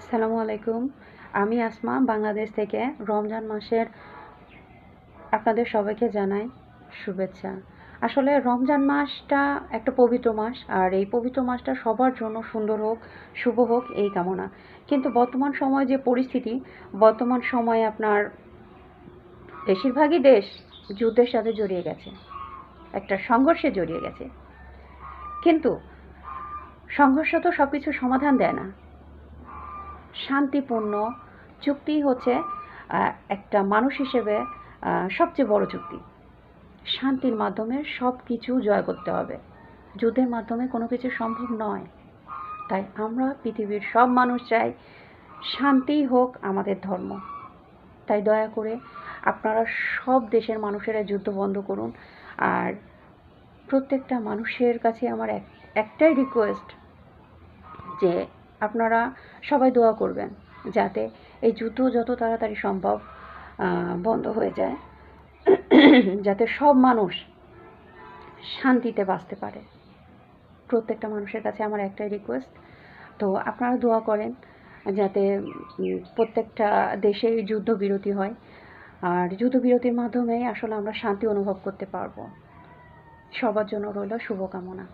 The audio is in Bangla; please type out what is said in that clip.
আসসালামু আলাইকুম। আমি আসমা বাংলাদেশ থেকে রমজান মাসের আপনাদের সবাইকে জানাই শুভেচ্ছা। আসলে রমজান মাসটা একটা পবিত্র মাস, আর এই পবিত্র মাসটা সবার জন্য সুন্দর হোক, শুভ হোক এই কামনা। কিন্তু বর্তমান সময়ে যে পরিস্থিতি, বর্তমান সময়ে আপনার বেশিরভাগই দেশ যুদ্ধের সাথে জড়িয়ে গেছে, একটা সংঘর্ষে জড়িয়ে গেছে। কিন্তু সংঘর্ষ তো সব কিছুর সমাধান দেয় না। শান্তিপূর্ণ চুক্তি হচ্ছে একটা মানুষ হিসেবে সবচেয়ে বড় চুক্তি। শান্তির মাধ্যমে সব কিছু জয় করতে হবে। যুদ্ধের মাধ্যমে কোনো কিছু সম্ভব নয়। তাই আমরা পৃথিবীর সব মানুষ চাই শান্তিই হোক আমাদের ধর্ম। তাই দয়া করে আপনারা সব দেশের মানুষেরা যুদ্ধ বন্ধ করুন। আর প্রত্যেকটা মানুষের কাছে আমার একটাই রিকোয়েস্ট যে আপনারা সবাই দোয়া করবেন যাতে এই যুদ্ধ যত তাড়াতাড়ি সম্ভব বন্ধ হয়ে যায়, যাতে সব মানুষ শান্তিতে বাঁচতে পারে। প্রত্যেকটা মানুষের কাছে আমার একটাই রিকোয়েস্ট। তো আপনারা দোয়া করেন যাতে প্রত্যেকটা দেশে যুদ্ধবিরতি হয়, আর যুদ্ধবিরতির মাধ্যমেই আসলে আমরা শান্তি অনুভব করতে পারবো। সবার জন্য রইল শুভকামনা।